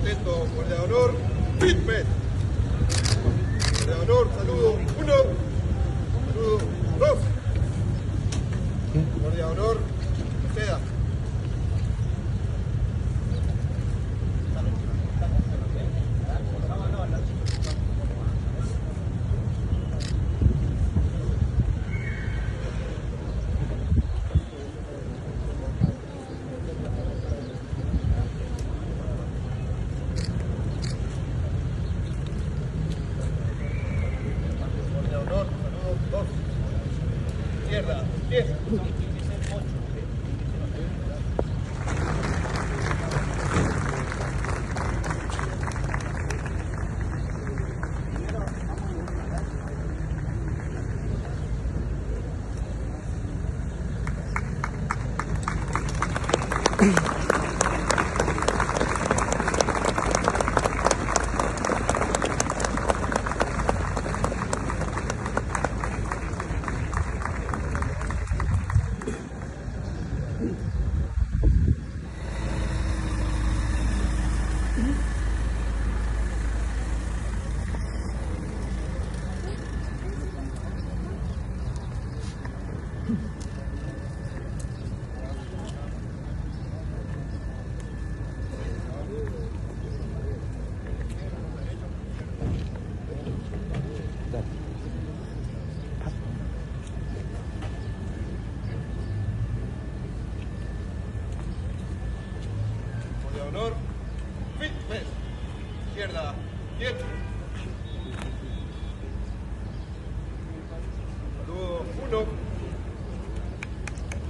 Atento, guardia de honor, fitment. Guardia de honor, saludo, 1, saludo, 2. Guardia de honor, proceda. Izquierda, 10. Honor, fitment. Izquierda, 10. Saludo, 1.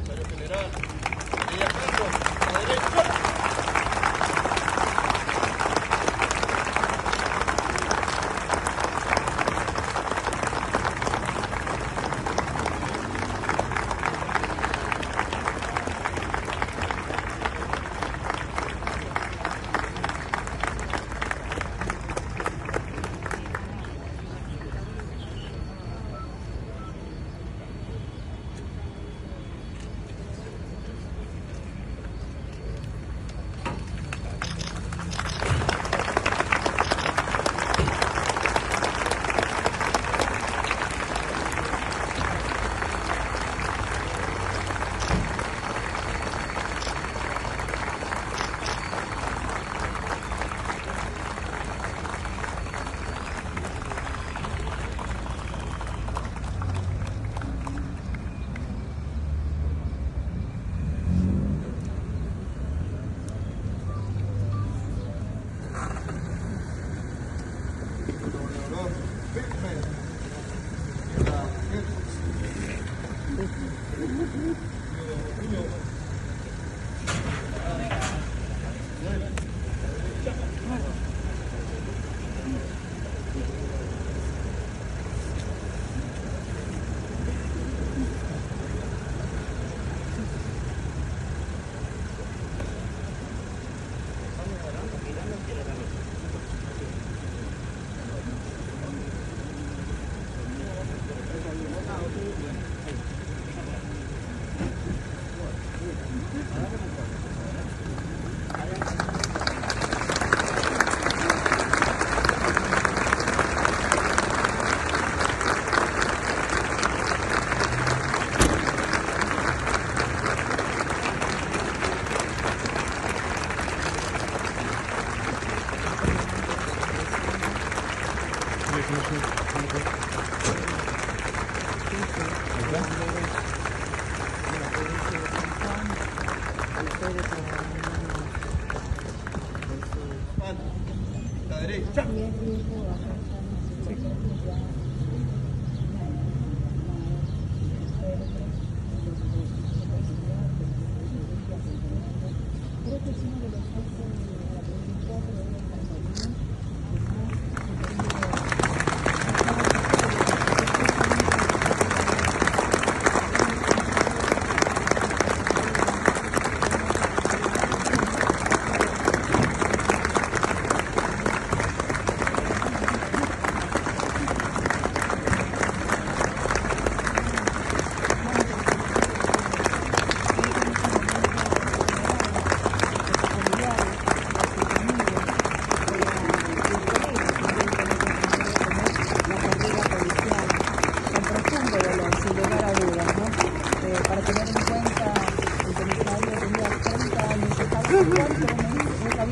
Secretario general, María Carlos, a la derecha. La derecha.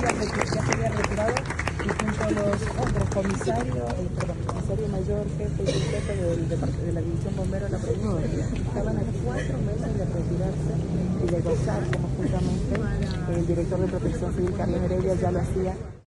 ya se había retirado y junto a los otros comisario mayor, jefe y jefe de la División Bombero de la provincia, estaban a 4 meses de retirarse y de gozar como justamente el director de Protección Civil, Carlos Heredia, ya lo hacía.